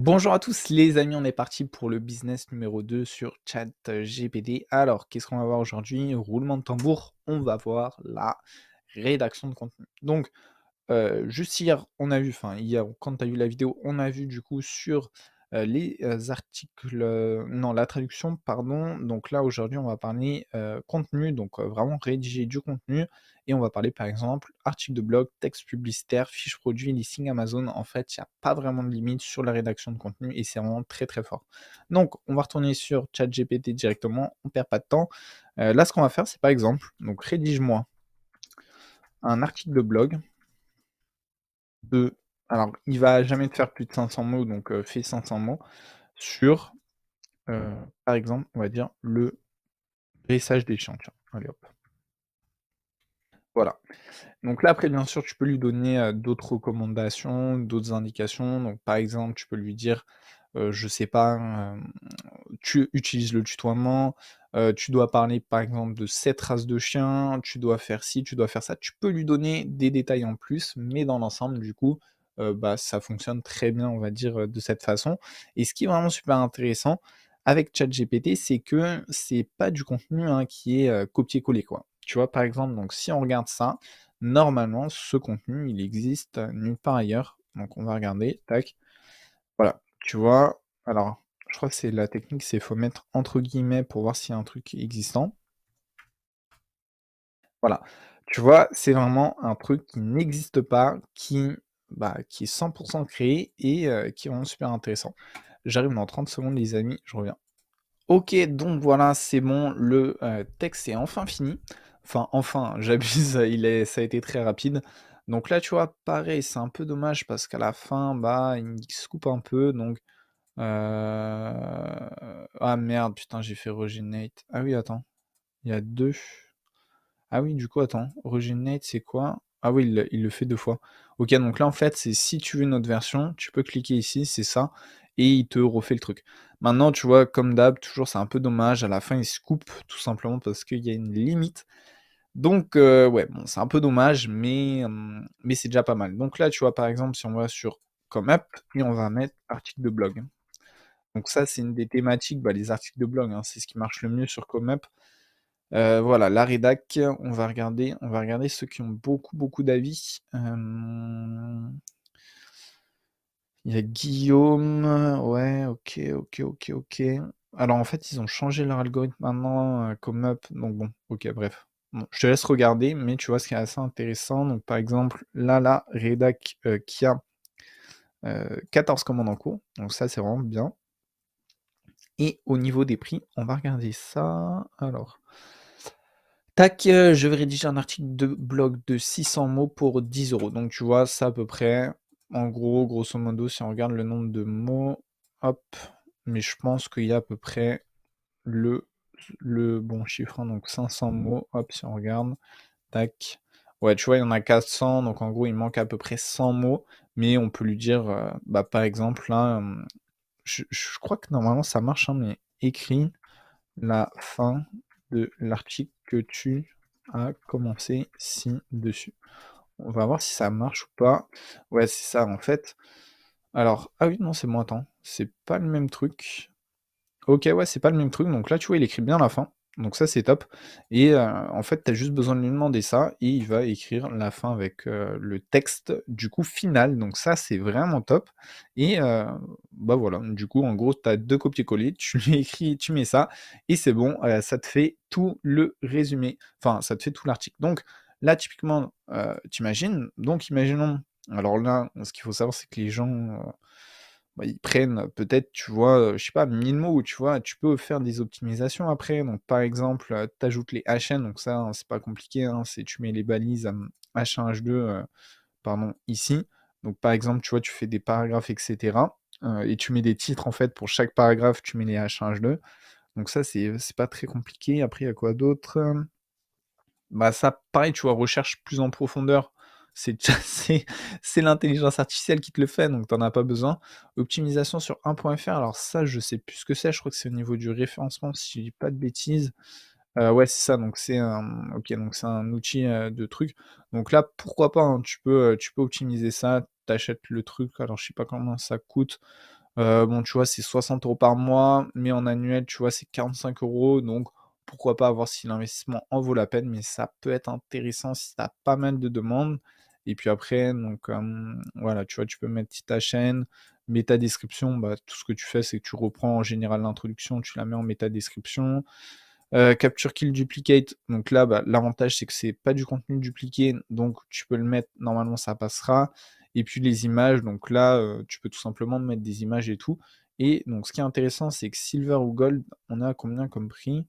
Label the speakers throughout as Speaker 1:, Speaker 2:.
Speaker 1: Bonjour à tous les amis, on est parti pour le business numéro 2 sur ChatGPT. Alors, qu'est-ce qu'on va voir aujourd'hui? Roulement de tambour, on va voir la rédaction de contenu. Donc, juste hier, on a vu, enfin hier, quand tu as vu la vidéo, on a vu du coup sur, les, articles, non, la traduction, pardon. Donc là, aujourd'hui, on va parler, contenu, donc vraiment rédiger du contenu et on va parler, par exemple, article de blog, texte publicitaire, fiche produit, listing Amazon. En fait, il y a pas vraiment de limite sur la rédaction de contenu et c'est vraiment très, très fort. Donc on va retourner sur ChatGPT directement, on perd pas de temps. Là, ce qu'on va faire, c'est par exemple, donc rédige-moi un article de blog de alors, il va jamais te faire plus de 500 mots, donc fais 500 mots sur, par exemple, on va dire le dressage des chiens, tiens. Allez hop, voilà. Donc là, après, bien sûr, tu peux lui donner, d'autres recommandations, d'autres indications. Donc par exemple, tu peux lui dire, je sais pas, tu utilises le tutoiement, tu dois parler, par exemple, de cette race de chien, tu dois faire ci, tu dois faire ça. Tu peux lui donner des détails en plus, mais dans l'ensemble, du coup, bah, ça fonctionne très bien, on va dire, de cette façon et ce qui est vraiment super intéressant avec ChatGPT, c'est que c'est pas du contenu, hein, qui est, copié-collé, quoi. Tu vois? Par exemple, donc si on regarde ça, normalement, ce contenu, il existe, nulle part ailleurs. Donc on va regarder, tac. Voilà, tu vois? Alors, je crois que c'est la technique, c'est faut mettre entre guillemets pour voir s'il y a un truc existant. Voilà. Tu vois? C'est vraiment un truc qui n'existe pas, qui est 100 créé et qui est vraiment super intéressant. J'arrive dans 30 secondes les amis, je reviens. OK, donc voilà, c'est bon, le, texte est enfin fini. Enfin, j'abuse, ça a été très rapide. Donc là, tu vois, pareil, c'est un peu dommage parce qu'à la fin, bah, il se coupe un peu donc ah merde, putain, j'ai fait Regenerate. Ah oui, attends, il y a 2. Ah oui, du coup, attends, Regenerate, c'est quoi? Ah oui, il le fait 2 fois. OK, donc là, en fait, c'est si tu veux une autre version, tu peux cliquer ici, c'est ça, et il te refait le truc. Maintenant, tu vois, comme d'hab, toujours, c'est un peu dommage, à la fin, il se coupe, tout simplement parce qu'il y a une limite. Donc ouais, bon, c'est un peu dommage, mais c'est déjà pas mal. Donc là, tu vois, par exemple, si on va sur Comup et on va mettre article de blog. Donc ça, c'est une des thématiques, bah, les articles de blog, hein, c'est ce qui marche le mieux sur Comup. Voilà, la rédac, on va regarder ceux qui ont beaucoup, beaucoup d'avis. Il y a Guillaume, ouais, OK, OK, OK, OK. Alors en fait, ils ont changé leur algorithme maintenant, Comup, donc bon, OK, bref. Bon, je te laisse regarder, mais tu vois, ce qui est assez intéressant, donc par exemple, là, la rédac, qui a, 14 commandes en cours, donc ça, c'est vraiment bien. Et au niveau des prix, on va regarder ça. Alors, tac, je vais rédiger un article de blog de 600 mots pour 10 euros. Donc tu vois, c'est à peu près, en gros, grosso modo, si on regarde le nombre de mots, hop, mais je pense qu'il y a à peu près le le bon chiffre, hein, donc 500 mots, hop, si on regarde, tac. Ouais, tu vois, il y en a 400, donc en gros, il manque à peu près 100 mots, mais on peut lui dire, bah, par exemple, là, je crois que normalement ça marche, hein, mais écris la fin de l'article que tu as commencé ci-dessus. On va voir si ça marche ou pas. Ouais, c'est ça, en fait. Alors, ah oui, non, c'est bon, attends, c'est pas le même truc. OK, ouais, c'est pas le même truc, donc là, tu vois, il écrit bien la fin, donc ça, c'est top et en fait, tu as juste besoin de lui demander ça et il va écrire la fin avec, le texte, du coup, final, donc ça, c'est vraiment top et bah, voilà, du coup, en gros, tu as 2 copier-coller, tu lui écris, tu mets ça et c'est bon, ça te fait tout le résumé, enfin, ça te fait tout l'article. Donc là, typiquement, tu donc imaginons alors là, ce qu'il faut savoir, c'est que les gens, bah, ils prennent peut-être, tu vois, je sais pas, 1000 mots, tu vois? Tu peux faire des optimisations après, donc par exemple, tu ajoutes les HN, donc ça, hein, c'est pas compliqué, hein, c'est tu mets les balises, H1, H2, pardon, ici. Donc par exemple, tu vois, tu fais des paragraphes et cetera, et tu mets des titres, en fait, pour chaque paragraphe, tu mets les H1, H2. Donc ça, c'est pas très compliqué. Après, il y a quoi d'autre? Bah, ça, pareil, tu vois, recherche plus en profondeur, c'est déjà c'est l'intelligence artificielle qui te le fait, donc tu en as pas besoin. Optimisation sur 1.fr, alors ça, je sais plus ce que c'est, je crois que c'est au niveau du référencement, si je dis pas de bêtises. Ouais, c'est ça, donc c'est un OK, donc c'est un outil, de truc. Donc là, pourquoi pas, hein, tu peux optimiser ça, tu achètes le truc, alors je sais pas combien ça coûte, Bon, tu vois, c'est 60 € par mois, mais en annuel, tu vois, c'est 45 €, donc pourquoi pas voir si l'investissement en vaut la peine, mais ça peut être intéressant si tu as pas mal de demandes et puis après donc voilà, tu vois, tu peux mettre ta chaîne, méta description, bah, tout ce que tu fais, c'est que tu reprends en général l'introduction, tu la mets en méta description. Capture Kill Duplicate, donc là, bah, l'avantage, c'est que c'est pas du contenu dupliqué, donc tu peux le mettre, normalement ça passera et puis les images, donc là, tu peux tout simplement mettre des images et tout et donc ce qui est intéressant, c'est que Silver ou Gold, on est à combien comme prix?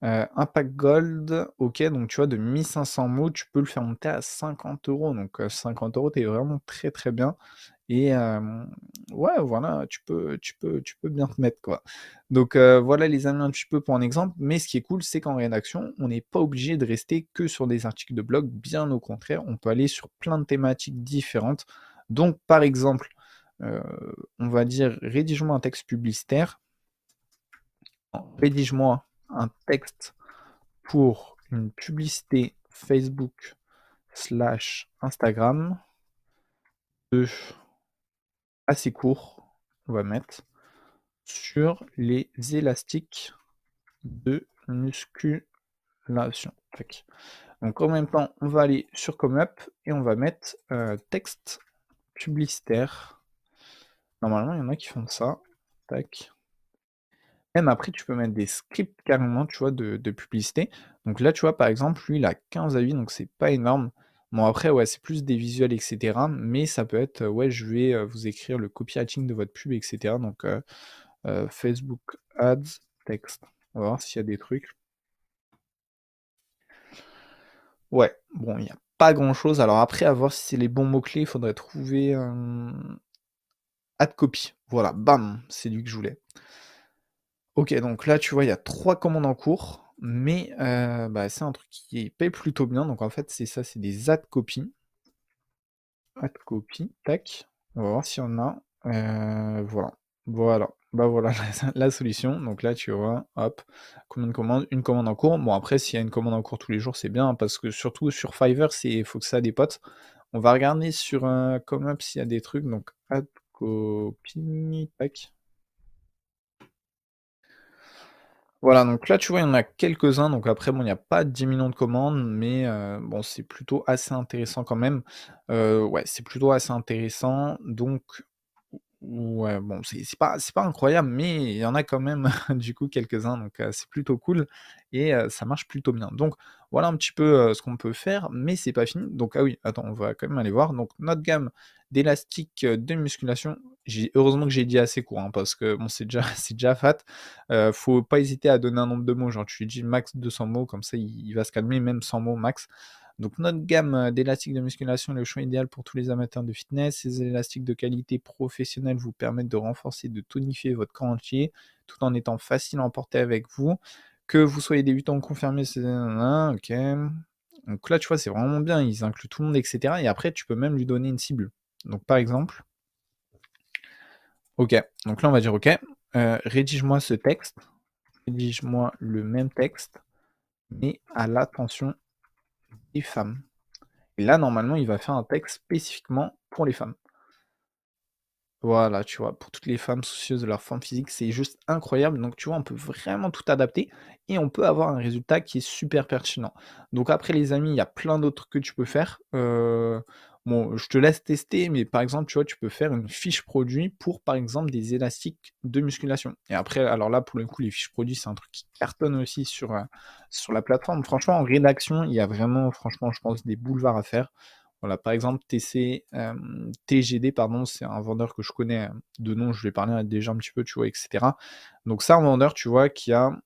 Speaker 1: Un pack Gold, OK, donc tu vois, de 1 500 mots, tu peux le faire monter à 50 €, donc 50 €, tu vraiment très, très bien et ouais, voilà, tu peux bien te mettre, quoi. Donc voilà les amis un petit peu pour un exemple, mais ce qui est cool, c'est qu'en rédaction, on n'est pas obligé de rester que sur des articles de blog, bien au contraire, on peut aller sur plein de thématiques différentes. Donc par exemple, heu, on va dire: «Rédige-moi un texte publicitaire». Rédige-moi un texte pour une publicité Facebook/Instagram de assez court, on va mettre, sur les élastiques de musculation. Tac. Donc en même temps, on va aller sur ComeUp et on va mettre, texte publicitaire. Normalement, il y en a qui font ça. Tac. Même après, tu peux mettre des scripts carrément, tu vois, de publicité. Donc là, tu vois, par exemple, lui, il a 15 avis, donc c'est pas énorme. Bon, après, ouais, c'est plus des visuels, et cetera, mais ça peut être, ouais, je vais, vous écrire le copywriting de votre pub, et cetera. Donc, Facebook Ads, texte. On va voir s'il y a des trucs. Ouais, bon, il y a pas grand-chose. Alors après, à voir si c'est les bons mots-clés, il faudrait trouver, Ad copy. Voilà, bam, c'est lui que je voulais. OK, donc là, tu vois, il y a 3 commandes en cours, mais bah, c'est un truc qui paye plutôt bien. Donc en fait, c'est ça, c'est des ad copy. Ad copy, tac. On va voir s'il y en a. Voilà. Voilà. Bah, voilà la solution. Donc là, tu vois, hop, combien de commandes? Une commande en cours. Bon après, s'il y a une commande en cours tous les jours, c'est bien, hein, parce que surtout sur Fiverr, il faut que ça dépote. On va regarder sur, Comeup s'il y a des trucs, donc ad copy, tac. Voilà, donc là, tu vois, il y en a quelques-uns, donc après, bon, il n'y a pas 10 millions de commandes, mais bon, c'est plutôt assez intéressant quand même. Ouais, c'est plutôt assez intéressant, donc ouais, bon, c'est pas incroyable, mais il y en a quand même, du coup, quelques-uns, donc c'est plutôt cool et ça marche plutôt bien. Donc voilà un petit peu, ce qu'on peut faire, mais c'est pas fini. Donc ah oui, attends, on va quand même aller voir. Donc notre gamme d'élastiques, de musculation, j'ai heureusement que j'ai dit assez court, hein, parce que bon, c'est déjà c'est déjà fat. Faut pas hésiter à donner un nombre de mots, genre tu lui dis max 200 mots, comme ça il va se calmer, même 100 mots max. Donc notre gamme, d'élastiques de musculation est le choix idéal pour tous les amateurs de fitness. Ces élastiques de qualité professionnelle vous permettent de renforcer et de tonifier votre corps entier, tout en étant facile à emporter avec vous. Que vous soyez débutant ou confirmé, c'est OK. Donc là, tu vois, c'est vraiment bien, ils incluent tout le monde et cetera et après tu peux même lui donner une cible. Donc par exemple OK, donc là on va dire: «OK, rédige-moi ce texte, rédige-moi le même texte, mais à l'attention des femmes». Et là, normalement, il va faire un texte spécifiquement pour les femmes. Voilà, tu vois? Pour toutes les femmes soucieuses de leur forme physique, c'est juste incroyable. Donc, tu vois, on peut vraiment tout adapter et on peut avoir un résultat qui est super pertinent. Donc après, les amis, il y a plein d'autres que tu peux faire. Bon, je te laisse tester, mais par exemple, tu vois, tu peux faire une fiche produit pour, par exemple, des élastiques de musculation. Et après, alors là, pour le coup, les fiches produits, c'est un truc qui cartonne aussi sur la plateforme. Franchement, en rédaction, il y a vraiment, franchement, je pense, des boulevards à faire. Voilà, par exemple, TGD, pardon, c'est un vendeur que je connais, de nom, je lui ai parlé déjà un petit peu, tu vois, et cetera. Donc c'est un vendeur, tu vois, qui a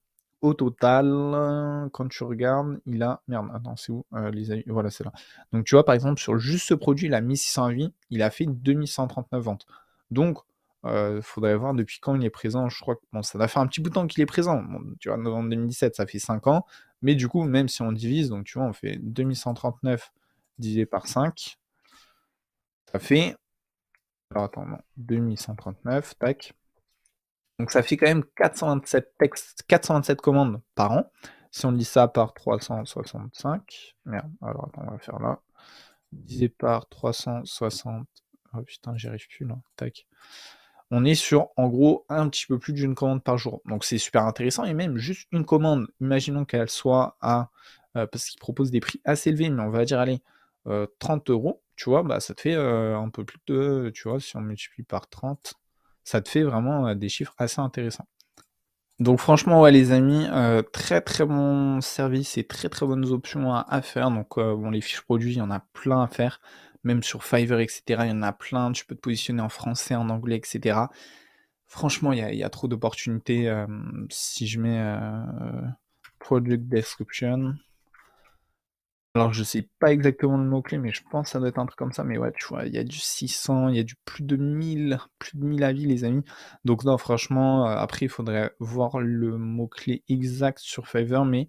Speaker 1: au total, quand tu regardes, il a merde, attends, c'est où? Les avis voilà, c'est là. Donc tu vois, par exemple, sur juste ce produit, il a mis 600 avis, il a fait 2 139 ventes. Donc, faudrait voir depuis quand il est présent. Je crois que bon, ça doit faire un petit bout de temps qu'il est présent. Bon, tu vois, novembre 2017, ça fait 5 ans, mais du coup, même si on divise, donc tu vois, on fait 2 139 divisé par 5, ça fait alors attends, non, 2 139, tac. Donc ça fait quand même 427 textes 427 commandes par an. Si on dit ça par 365, merde, alors attends, on va faire là, divisé par 360, oh putain, j'y arrive plus là, tac. on est sur, en gros, un petit peu plus d'une commande par jour. Donc c'est super intéressant et même juste une commande, imaginons qu'elle soit à, parce qu'ils proposent des prix assez élevés, mais on va dire, allez, 30 €, tu vois? Bah, ça te fait, un peu plus de tu vois, si on multiplie par 30, ça te fait vraiment, des chiffres assez intéressants. Donc franchement, ouais, les amis, très, très bon service et très, très bonnes options à faire. Donc, bon, les fiches produits, il y en a plein à faire. Même sur Fiverr et cetera, il y en a plein. Tu peux te positionner en français, en anglais et cetera. Franchement, il y a trop d'opportunités, si je mets, product description. Alors je sais pas exactement le mot-clé, mais je pense que ça doit être un truc comme ça, mais ouais, tu vois, il y a du 600, il y a du plus de 1000 avis, les amis. Donc non, franchement, après il faudrait voir le mot-clé exact sur Fiverr, mais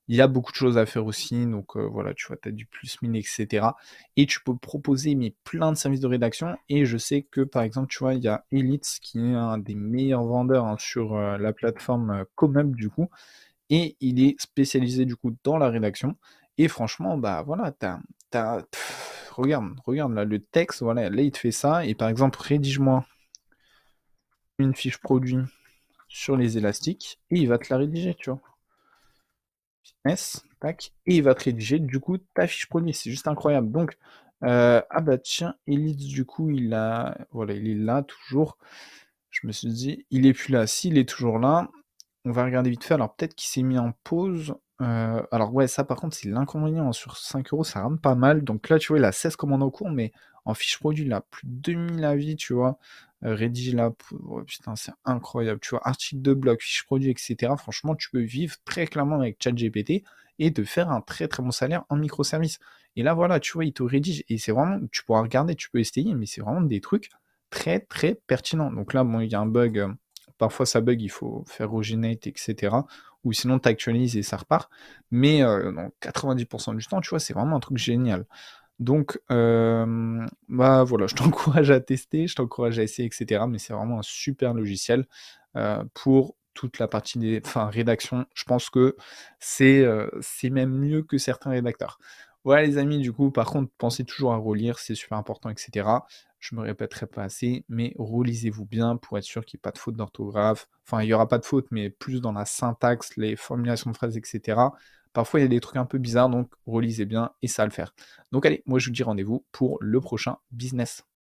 Speaker 1: il y a beaucoup de choses à faire aussi, donc voilà, tu vois, tu as du plus 1000 et cetera et tu peux proposer, mais plein de services de rédaction et je sais que, par exemple, tu vois, il y a Elit's qui est un des meilleurs vendeurs, hein, sur, la plateforme, Comup du coup et il est spécialisé du coup dans la rédaction et franchement, bah, voilà, tu as regarde là, le texte, voilà, là, il te fait ça et par exemple: «Rédige-moi une fiche produit sur les élastiques» et il va te la rédiger, tu vois? S, tac, et il va te rédiger du coup ta fiche produit, c'est juste incroyable. Donc, ah bah tiens, Elite du coup il a voilà, il est là toujours. Je me suis dit: «Il est plus là». S'il est toujours là, on va regarder vite fait. Alors peut-être qu'il s'est mis en pause, alors ouais, ça par contre c'est l'inconvénient, hein, sur 5 € ça rame pas mal. Donc là, tu vois, il a 16 commandes en cours, mais en fiche produit, il a plus de 2000 avis, tu vois? Rédige la p oh putain, c'est incroyable, tu vois? Article de blog, fiche produit et cetera. Franchement, tu peux vivre très clairement avec ChatGPT et te faire un très, très bon salaire en microservices. Et là, voilà, tu vois, il te rédige et c'est vraiment tu pourras regarder, tu peux essayer, mais c'est vraiment des trucs très, très pertinents. Donc là, bon, il y a un bug, parfois ça bug, il faut faire regenerate et cetera ou sinon tu actualises et ça repart. Mais dans 90 du temps, tu vois, c'est vraiment un truc génial. Donc bah, voilà, je t'encourage à tester, je t'encourage à essayer et cetera, mais c'est vraiment un super logiciel, pour toute la partie des enfin rédaction. Je pense que c'est même mieux que certains rédacteurs. Voilà les amis, du coup, par contre, pensez toujours à relire, c'est super important et cetera. Je me répéterai pas assez, mais relisez-vous bien pour être sûr qu'il y ait pas de faute d'orthographe. Enfin, il y aura pas de faute, mais plus dans la syntaxe, les formulations de phrases et cetera. Parfois, il y a des trucs un peu bizarres, donc relisez bien et ça va le faire. Donc allez, moi je vous dis rendez-vous pour le prochain business.